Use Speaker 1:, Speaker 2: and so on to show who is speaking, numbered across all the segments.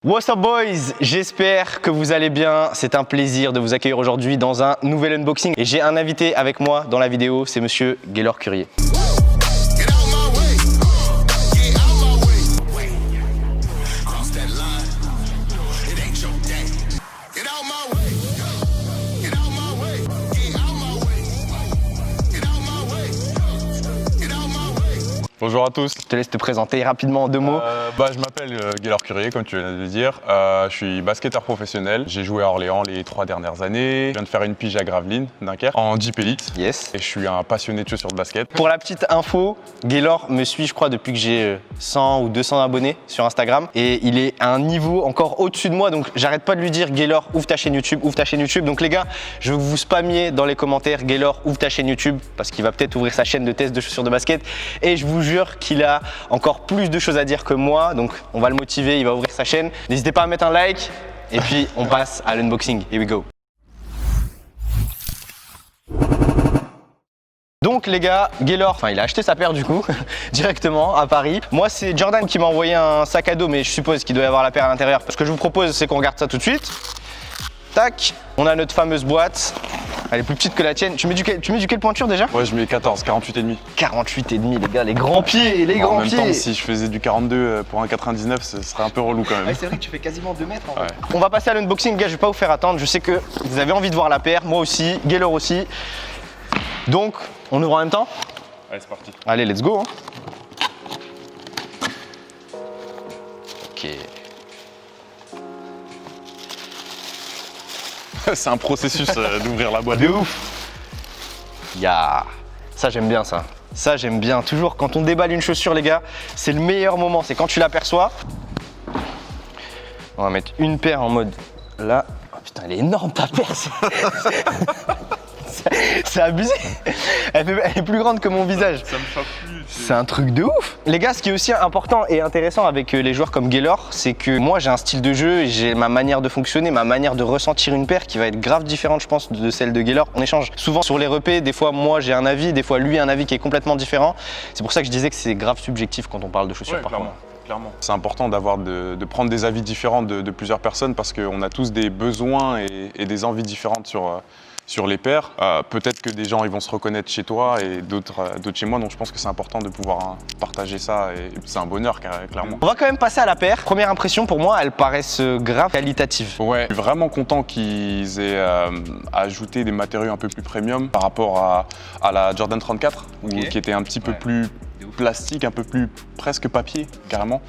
Speaker 1: What's up boys, j'espère que vous allez bien, c'est un plaisir de vous accueillir aujourd'hui dans un nouvel unboxing et j'ai un invité avec moi dans la vidéo, c'est monsieur Gaylor Currier.
Speaker 2: Bonjour à tous.
Speaker 1: Je te laisse te présenter rapidement en deux mots.
Speaker 2: Je m'appelle Gaylor Currier, comme tu viens de le dire. Je suis basketteur professionnel. J'ai joué à Orléans les 3 dernières années. Je viens de faire une pige à Gravelines, Dunkerque, en Jeep Elite.
Speaker 1: Yes.
Speaker 2: Et je suis un passionné de chaussures de basket.
Speaker 1: Pour la petite info, Gaylor me suit je crois depuis que j'ai 100 ou 200 abonnés sur Instagram. Et il est à un niveau encore au-dessus de moi. Donc j'arrête pas de lui dire Gaylor, ouvre ta chaîne YouTube, ouvre ta chaîne YouTube. Donc les gars, je vais vous spammer dans les commentaires Gaylor, ouvre ta chaîne YouTube. Parce qu'il va peut-être ouvrir sa chaîne de test de chaussures de basket. Et je vous jure qu'il a encore plus de choses à dire que moi, donc on va le motiver, il va ouvrir sa chaîne. N'hésitez pas à mettre un like et puis on passe à l'unboxing. Here we go. Donc les gars, Gaylor, il a acheté sa paire du coup, directement à Paris. Moi c'est Jordan qui m'a envoyé un sac à dos, mais je suppose qu'il doit y avoir la paire à l'intérieur. Ce que je vous propose, c'est qu'on regarde ça tout de suite. Tac, on a notre fameuse boîte. Elle est plus petite que la tienne. Tu mets du quelle pointure déjà?
Speaker 2: Ouais, je mets 14, 48,5.
Speaker 1: 48,5 les gars, les grands pieds, les grands pieds.
Speaker 2: En même temps, si je faisais du 42 pour un 99, ce serait un peu relou quand même.
Speaker 1: Ouais, c'est vrai que tu fais quasiment 2 mètres en vrai.
Speaker 2: Ouais.
Speaker 1: On va passer à l'unboxing, gars, je vais pas vous faire attendre. Je sais que vous avez envie de voir la paire, moi aussi, Gaylor aussi. Donc, on ouvre en même temps?
Speaker 2: Allez, c'est parti.
Speaker 1: Allez, let's go. Ok.
Speaker 2: C'est un processus d'ouvrir la boîte.
Speaker 1: De ouf. Ça j'aime bien ça. Ça j'aime bien. Toujours quand on déballe une chaussure les gars, c'est le meilleur moment. C'est quand tu l'aperçois. On va mettre une paire en mode là. Oh, putain elle est énorme ta paire. C'est abusé. Elle est plus grande que mon visage.
Speaker 2: Ça me choque plus.
Speaker 1: C'est un truc de ouf. Les gars, ce qui est aussi important et intéressant avec les joueurs comme Gaylor, c'est que moi j'ai un style de jeu, j'ai ma manière de fonctionner, ma manière de ressentir une paire qui va être grave différente je pense de celle de Gaylor. On échange souvent sur les repés, des fois moi j'ai un avis, des fois lui a un avis qui est complètement différent. C'est pour ça que je disais que c'est grave subjectif quand on parle de chaussures parfois.
Speaker 2: Clairement. C'est important de prendre des avis différents de plusieurs personnes parce qu'on a tous des besoins et des envies différentes sur les paires. Peut-être que des gens ils vont se reconnaître chez toi et d'autres chez moi, donc je pense que c'est important de pouvoir partager ça et c'est un bonheur clairement.
Speaker 1: On va quand même passer à la paire. Première impression pour moi, elles paraissent grave qualitatives.
Speaker 2: Ouais, je suis vraiment content qu'ils aient ajouté des matériaux un peu plus premium par rapport à la Jordan 34, qui était un petit peu plus plastique, un peu plus presque papier carrément.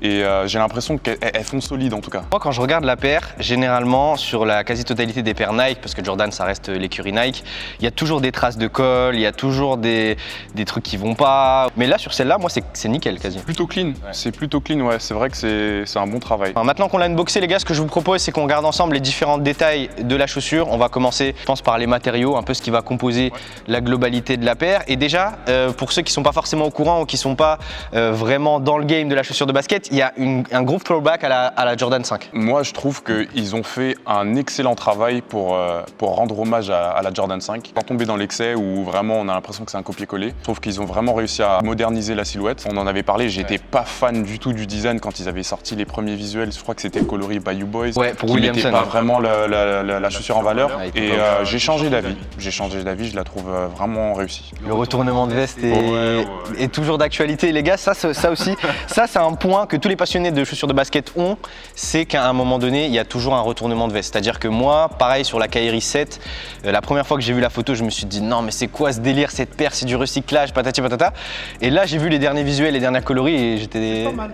Speaker 2: Et j'ai l'impression qu'elles font solide en tout cas.
Speaker 1: Moi quand je regarde la paire, généralement sur la quasi-totalité des paires Nike, parce que Jordan ça reste l'écurie Nike, il y a toujours des traces de colle, il y a toujours des trucs qui vont pas. Mais là sur celle-là, moi c'est nickel quasi.
Speaker 2: Plutôt clean, ouais. C'est plutôt clean, ouais, c'est vrai que c'est un bon travail.
Speaker 1: Alors, maintenant qu'on l'a unboxé les gars, ce que je vous propose c'est qu'on regarde ensemble les différents détails de la chaussure. On va commencer je pense par les matériaux, un peu ce qui va composer la globalité de la paire. Et déjà, pour ceux qui sont pas forcément au courant ou qui sont pas vraiment dans le game de la chaussure de basket, il y a un gros throwback à la Jordan 5.
Speaker 2: Moi, je trouve qu'ils ont fait un excellent travail pour rendre hommage à la Jordan 5. Pas tomber dans l'excès où vraiment on a l'impression que c'est un copier-coller. Je trouve qu'ils ont vraiment réussi à moderniser la silhouette. On en avait parlé, j'étais pas fan du tout du design quand ils avaient sorti les premiers visuels. Je crois que c'était le coloris Bayou Boys.
Speaker 1: Ouais, pour
Speaker 2: qui
Speaker 1: Williamson.
Speaker 2: mettait pas vraiment la chaussure en valeur.
Speaker 1: Ouais,
Speaker 2: et j'ai changé d'avis. Je la trouve vraiment réussie.
Speaker 1: Le retournement de veste est toujours d'actualité les gars. Ça aussi, ça c'est un point que tous les passionnés de chaussures de basket ont, c'est qu'à un moment donné, il y a toujours un retournement de veste. C'est-à-dire que moi, pareil sur la KRI 7, la première fois que j'ai vu la photo, je me suis dit non mais c'est quoi ce délire, cette paire, c'est du recyclage, patati patata. Et là, j'ai vu les derniers visuels, les dernières coloris et j'étais...
Speaker 3: C'est pas mal.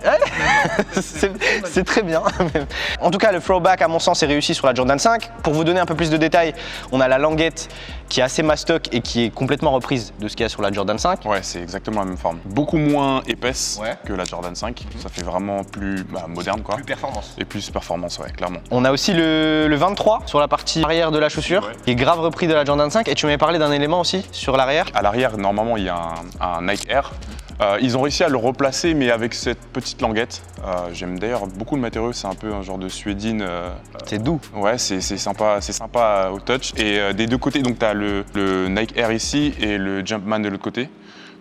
Speaker 1: c'est très bien. En tout cas, le throwback à mon sens est réussi sur la Jordan 5. Pour vous donner un peu plus de détails, on a la languette qui est assez mastoc et qui est complètement reprise de ce qu'il y a sur la Jordan 5.
Speaker 2: Ouais, c'est exactement la même forme. Beaucoup moins épaisse que la Jordan 5. Ça fait vraiment plus moderne quoi.
Speaker 1: Plus performance.
Speaker 2: Et plus performance, ouais, clairement.
Speaker 1: On a aussi le 23 sur la partie arrière de la chaussure, qui est grave repris de la Jordan 5. Et tu m'avais parlé d'un élément aussi sur l'arrière.
Speaker 2: À l'arrière, normalement, il y a un Nike Air. Ils ont réussi à le replacer, mais avec cette petite languette. J'aime d'ailleurs beaucoup le matériau, c'est un peu un genre de suédine.
Speaker 1: C'est doux.
Speaker 2: Ouais, c'est sympa au touch. Et des deux côtés, donc tu as le Nike Air ici et le Jumpman de l'autre côté.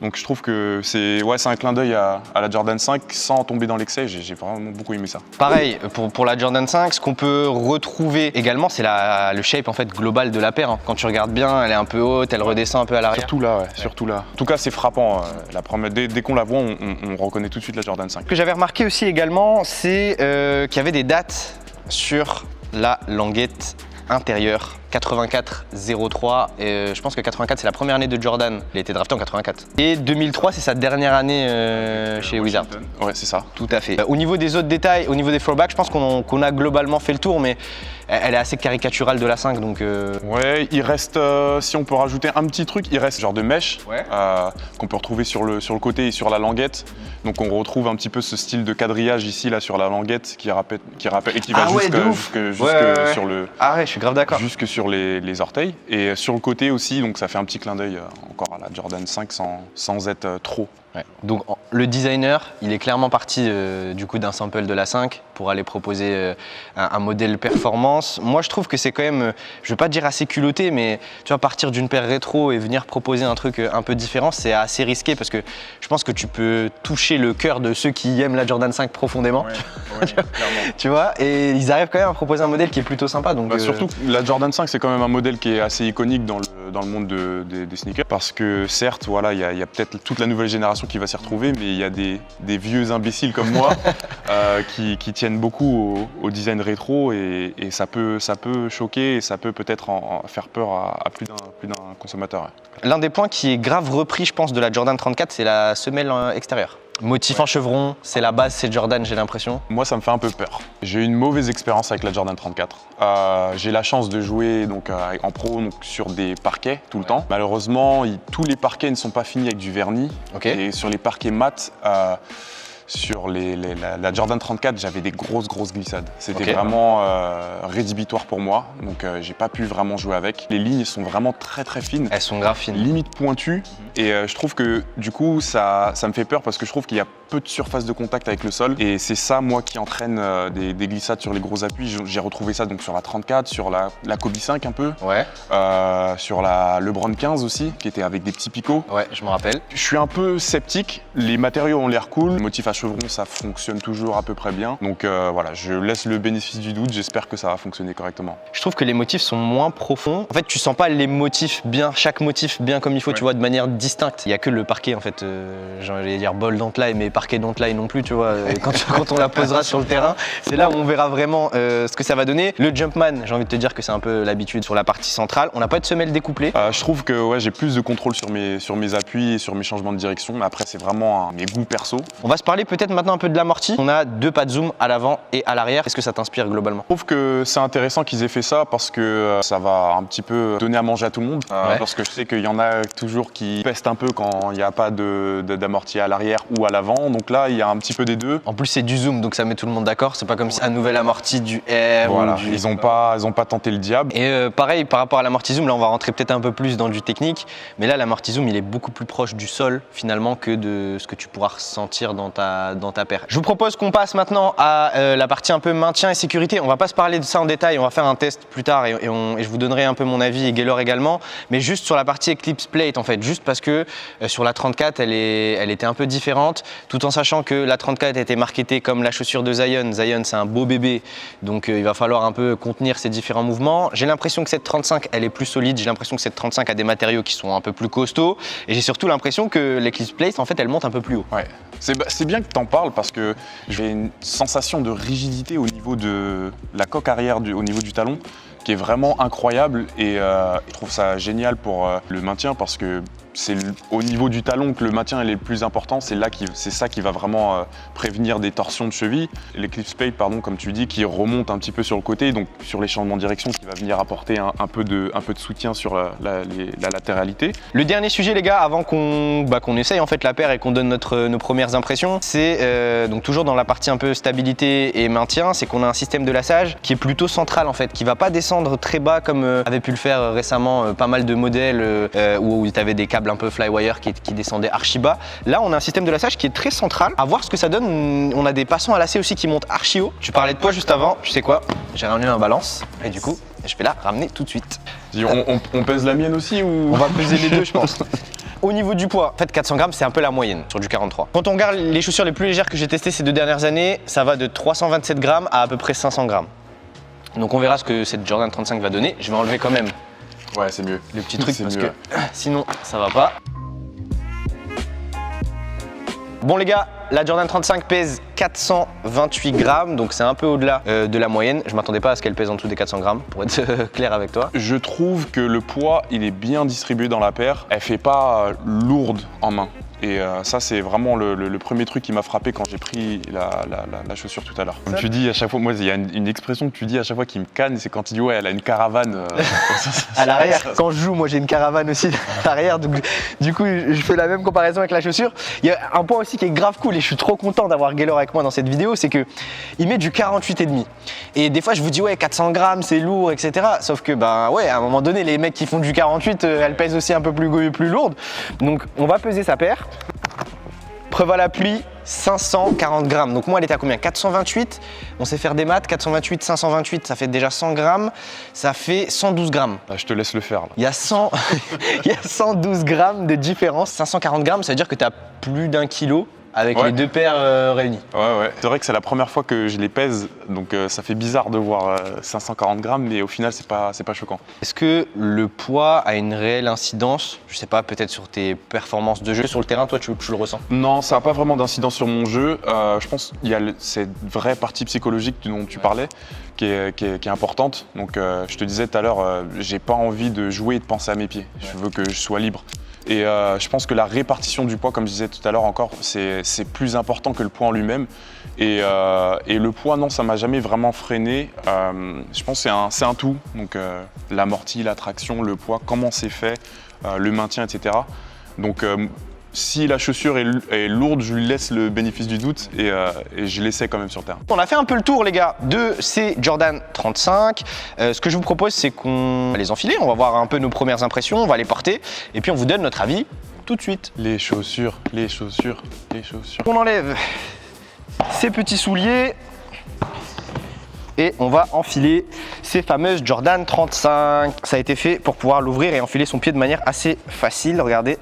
Speaker 2: Donc je trouve que c'est un clin d'œil à la Jordan 5 sans tomber dans l'excès. J'ai vraiment beaucoup aimé ça.
Speaker 1: Pareil, pour la Jordan 5, ce qu'on peut retrouver également, c'est le shape en fait global de la paire. Hein. Quand tu regardes bien, elle est un peu haute, elle redescend un peu à l'arrière.
Speaker 2: Surtout là, surtout là. En tout cas, c'est frappant. Dès qu'on la voit, on reconnaît tout de suite la Jordan 5.
Speaker 1: Ce que j'avais remarqué aussi également, c'est qu'il y avait des dates sur la languette intérieure. 84-03, et je pense que 84 c'est la première année de Jordan, il a été drafté en 84. Et 2003 c'est sa dernière année chez Wizards.
Speaker 2: Ouais, c'est ça.
Speaker 1: Tout à fait. Au niveau des autres détails, au niveau des throwbacks, je pense qu'on a globalement fait le tour, mais elle est assez caricaturale de la 5, donc...
Speaker 2: Ouais, il reste, si on peut rajouter un petit truc, il reste genre de mèche qu'on peut retrouver sur le côté et sur la languette. Donc on retrouve un petit peu ce style de quadrillage ici là sur la languette qui rappelle et qui va jusque sur le...
Speaker 1: Ah ouais, je suis grave d'accord.
Speaker 2: Jusque sur les orteils. Et sur le côté aussi, donc ça fait un petit clin d'œil encore à la Jordan 5 sans être trop.
Speaker 1: Ouais. Donc le designer, il est clairement parti du coup d'un sample de la 5 pour aller proposer un modèle performance. Moi je trouve que c'est quand même, je veux pas dire assez culotté, mais tu vois, partir d'une paire rétro et venir proposer un truc un peu différent, c'est assez risqué parce que je pense que tu peux toucher le cœur de ceux qui aiment la Jordan 5 profondément.
Speaker 2: Ouais,
Speaker 1: tu vois, et ils arrivent quand même à proposer un modèle qui est plutôt sympa. Donc,
Speaker 2: surtout la Jordan 5 c'est quand même un modèle qui est assez iconique dans le monde des sneakers parce que certes voilà il y a peut-être toute la nouvelle génération qui va s'y retrouver, mais il y a des vieux imbéciles comme moi qui tiennent beaucoup au design rétro et ça peut choquer et ça peut peut-être faire peur à plus d'un consommateur. Ouais.
Speaker 1: L'un des points qui est grave repris, je pense, de la Jordan 34, c'est la semelle extérieure. Motif en chevron, c'est la base, c'est Jordan, j'ai l'impression.
Speaker 2: Moi, ça me fait un peu peur. J'ai eu une mauvaise expérience avec la Jordan 34. J'ai la chance de jouer en pro sur des parquets tout le temps. Malheureusement, tous les parquets ne sont pas finis avec du vernis.
Speaker 1: Okay.
Speaker 2: Et sur les parquets mat, sur la Jordan 34, j'avais des grosses glissades. C'était vraiment rédhibitoire pour moi, donc j'ai pas pu vraiment jouer avec. Les lignes sont vraiment très fines.
Speaker 1: Elles sont grave fines.
Speaker 2: Limite pointues. Et je trouve que du coup, ça me fait peur parce que je trouve qu'il y a peu de surface de contact avec le sol. Et c'est ça, moi, qui entraîne des glissades sur les gros appuis. J'ai retrouvé ça donc sur la 34, sur la Kobe 5 un peu.
Speaker 1: Ouais.
Speaker 2: Sur la LeBron 15 aussi, qui était avec des petits picots.
Speaker 1: Ouais, je me rappelle.
Speaker 2: Je suis un peu sceptique. Les matériaux ont l'air cool. Le motif à chevron, ça fonctionne toujours à peu près bien. Donc voilà, je laisse le bénéfice du doute. J'espère que ça va fonctionner correctement.
Speaker 1: Je trouve que les motifs sont moins profonds. En fait, tu sens pas les motifs bien, chaque motif bien comme il faut, tu vois, de manière distincte. Il y a que le parquet, en fait, j'allais dire ball don't lie, mais parquet don't lie non plus, tu vois. Quand on la posera sur le terrain, c'est là où on verra vraiment ce que ça va donner. Le Jumpman, j'ai envie de te dire que c'est un peu l'habitude sur la partie centrale. On n'a pas de semelle découplée.
Speaker 2: Je trouve que j'ai plus de contrôle sur mes appuis et sur mes changements de direction. Mais après, c'est vraiment mes goûts perso.
Speaker 1: On va se parler peut-être maintenant un peu de l'amorti. On a 2 pas de zoom à l'avant et à l'arrière. Est-ce que ça t'inspire globalement?
Speaker 2: Je trouve que c'est intéressant qu'ils aient fait ça parce que ça va un petit peu donner à manger à tout le monde. Parce que je sais qu'il y en a toujours qui pestent un peu quand il n'y a pas d'amorti à l'arrière ou à l'avant. Donc là, il y a un petit peu des deux.
Speaker 1: En plus, c'est du zoom, donc ça met tout le monde d'accord. C'est pas comme si un nouvel amorti du R.
Speaker 2: Voilà,
Speaker 1: ou
Speaker 2: ils ont pas tenté le diable.
Speaker 1: Et pareil, par rapport à l'amorti zoom, là, on va rentrer peut-être un peu plus dans du technique. Mais là, l'amorti zoom, il est beaucoup plus proche du sol finalement que de ce que tu pourras ressentir dans ta paire. Je vous propose qu'on passe maintenant à la partie un peu maintien et sécurité. On va pas se parler de ça en détail, on va faire un test plus tard et je vous donnerai un peu mon avis et Gaylor également, mais juste sur la partie Eclipse Plate en fait, juste parce que sur la 34 elle était un peu différente, tout en sachant que la 34 était marketée comme la chaussure de Zion. Zion c'est un beau bébé, donc il va falloir un peu contenir ces différents mouvements. J'ai l'impression que cette 35 elle est plus solide, j'ai l'impression que cette 35 a des matériaux qui sont un peu plus costauds et j'ai surtout l'impression que l'Eclipse Plate en fait elle monte un peu plus haut.
Speaker 2: Ouais. C'est bien que tu en parles parce que j'ai une sensation de rigidité au niveau de la coque arrière, au niveau du talon, qui est vraiment incroyable et je trouve ça génial pour le maintien parce que c'est au niveau du talon que le maintien est le plus important, c'est ça qui va vraiment prévenir des torsions de cheville. L'Eclipse Plate, comme tu dis, qui remonte un petit peu sur le côté, donc sur les changements de direction, qui va venir apporter un peu de soutien sur la latéralité.
Speaker 1: Le dernier sujet les gars, avant qu'on essaye en fait la paire et qu'on donne nos premières impressions, c'est donc toujours dans la partie un peu stabilité et maintien, c'est qu'on a un système de lassage qui est plutôt central en fait, qui va pas descendre très bas comme avait pu le faire récemment pas mal de modèles où tu avais des câbles un peu flywire qui descendaient archi bas. Là on a un système de lassage qui est très central. À voir ce que ça donne. On a des passants à lacets aussi qui montent archi haut. Tu parlais de poids juste avant, tu sais quoi, j'ai ramené un balance et du coup je vais la ramener tout de suite.
Speaker 2: On pèse la mienne aussi ou...
Speaker 1: On va peser les deux je pense. Au niveau du poids, en fait 400 grammes c'est un peu la moyenne sur du 43. Quand on regarde les chaussures les plus légères que j'ai testées ces 2 dernières années, ça va de 327 grammes à peu près 500 grammes. Donc on verra ce que cette Jordan 35 va donner. Je vais enlever quand même
Speaker 2: Ouais, c'est mieux.
Speaker 1: les petits trucs
Speaker 2: C'est
Speaker 1: parce
Speaker 2: mieux.
Speaker 1: que sinon ça va pas. Bon les gars, la Jordan 35 pèse 428 grammes, donc c'est un peu au-delà de la moyenne. Je m'attendais pas à ce qu'elle pèse en dessous des 400 grammes, pour être clair avec toi.
Speaker 2: Je trouve que le poids, il est bien distribué dans la paire. Elle fait pas lourde en main. Et ça, c'est vraiment le premier truc qui m'a frappé quand j'ai pris la chaussure tout à l'heure. Comme tu dis à chaque fois, moi, il y a une expression que tu dis à chaque fois qui me canne, c'est quand tu dis ouais, elle a une caravane.
Speaker 1: À l'arrière, quand je joue, moi j'ai une caravane aussi à l'arrière, donc du coup je fais la même comparaison avec la chaussure. Il y a un point aussi qui est grave cool et je suis trop content d'avoir Gaylor avec moi dans cette vidéo, c'est que il met du 48,5. Et des fois je vous dis ouais 400 grammes c'est lourd, etc. Sauf que bah ouais, à un moment donné les mecs qui font du 48, elles pèsent aussi un peu plus lourde. Donc on va peser sa paire. Preuve à la pluie, 540 grammes. Donc moi elle était à combien? 428. On sait faire des maths, 428, 528, ça fait déjà 100 grammes. Ça fait 112 grammes.
Speaker 2: Je te laisse le faire là.
Speaker 1: Il y a 112 grammes de différence. 540 grammes, ça veut dire que tu as plus d'1 kilo avec les 2 paires réunies.
Speaker 2: Ouais. C'est vrai que c'est la première fois que je les pèse, donc ça fait bizarre de voir 540 grammes, mais au final, c'est pas choquant.
Speaker 1: Est-ce que le poids a une réelle incidence, je sais pas, peut-être sur tes performances de jeu sur le terrain, toi tu le ressens?
Speaker 2: Non, ça n'a pas vraiment d'incidence sur mon jeu. Je pense qu'il y a cette vraie partie psychologique dont tu parlais qui est importante. Donc je te disais tout à l'heure, j'ai pas envie de jouer et de penser à mes pieds. Je veux que je sois libre. Et je pense que la répartition du poids, comme je disais tout à l'heure encore, c'est plus important que le poids en lui-même. Et le poids, non, ça m'a jamais vraiment freiné. Je pense que c'est un tout. Donc l'amorti, la traction, le poids, comment c'est fait, le maintien, etc. Donc si la chaussure est lourde, je lui laisse le bénéfice du doute et je l'essaie quand même sur terre.
Speaker 1: On a fait un peu le tour les gars de ces Jordan 35. Ce que je vous propose c'est qu'on va les enfiler, on va voir un peu nos premières impressions, on va les porter et puis on vous donne notre avis tout de suite.
Speaker 2: Les chaussures, les chaussures, les chaussures.
Speaker 1: On enlève ces petits souliers et on va enfiler ces fameuses Jordan 35. Ça a été fait pour pouvoir l'ouvrir et enfiler son pied de manière assez facile, regardez.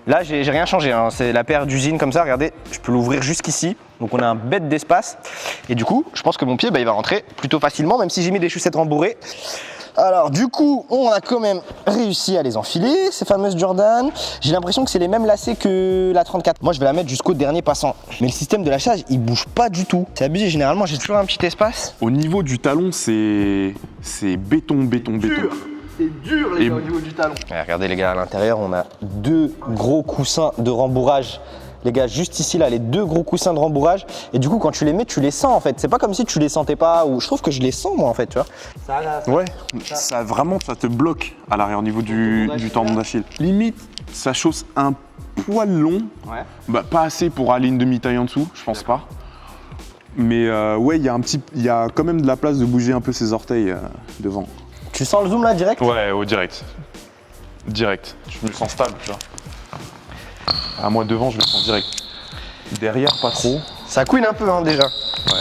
Speaker 1: Là, j'ai rien changé, hein. C'est la paire d'usine comme ça, regardez, je peux l'ouvrir jusqu'ici. Donc on a un bête d'espace. Et du coup, je pense que mon pied, il va rentrer plutôt facilement, même si j'ai mis des chaussettes rembourrées. Alors du coup, on a quand même réussi à les enfiler, ces fameuses Jordan. J'ai l'impression que c'est les mêmes lacets que la 34. Moi, je vais la mettre jusqu'au dernier passant. Mais le système de lâchage, il bouge pas du tout. C'est abusé, généralement, j'ai toujours un petit espace.
Speaker 2: Au niveau du talon, c'est béton.
Speaker 1: C'est dur les gars au niveau du talon. Regardez les gars, à l'intérieur on a 2 gros coussins de rembourrage. Les gars, juste ici là, les 2 gros coussins de rembourrage. Et du coup quand tu les mets, tu les sens en fait. C'est pas comme si tu les sentais pas, ou je trouve que je les sens moi en fait, tu vois.
Speaker 2: Ouais, ça vraiment, ça te bloque à l'arrière au niveau du tendon d'Achille. Limite, ça chausse un poil long.
Speaker 1: Ouais.
Speaker 2: Bah, pas assez pour aller une demi-taille en dessous, je pense pas. Mais ouais, il y a quand même de la place de bouger un peu ses orteils devant.
Speaker 1: Tu sens le zoom là direct?
Speaker 2: Ouais, au direct. Direct. Je me sens stable, tu vois. À moi devant, je le sens direct. Derrière, pas trop.
Speaker 1: Ça couine un peu hein, déjà.
Speaker 2: Ouais.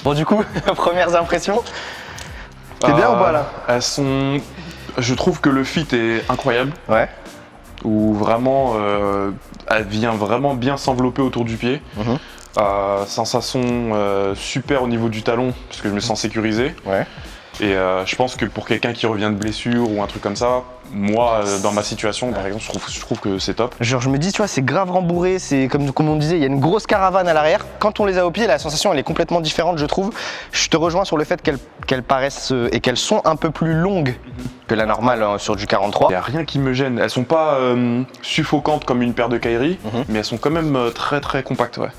Speaker 1: Bon du coup, premières impressions. T'es bien ou pas là?
Speaker 2: Elles sont... Je trouve que le fit est incroyable.
Speaker 1: Ouais.
Speaker 2: Où vraiment, elle vient vraiment bien s'envelopper autour du pied. Sensation super au niveau du talon, parce que je me sens sécurisé.
Speaker 1: Ouais.
Speaker 2: Et je pense que pour quelqu'un qui revient de blessure ou un truc comme ça, moi, dans ma situation, par exemple, je trouve que c'est top.
Speaker 1: Genre je me dis, tu vois, c'est grave rembourré, c'est comme on disait, il y a une grosse caravane à l'arrière. Quand on les a au pied, la sensation elle est complètement différente, je trouve. Je te rejoins sur le fait qu'elles paraissent et qu'elles sont un peu plus longues que la normale sur du 43.
Speaker 2: Il n'y a rien qui me gêne. Elles sont pas suffocantes comme une paire de Kyrie, mais elles sont quand même très très compactes, ouais.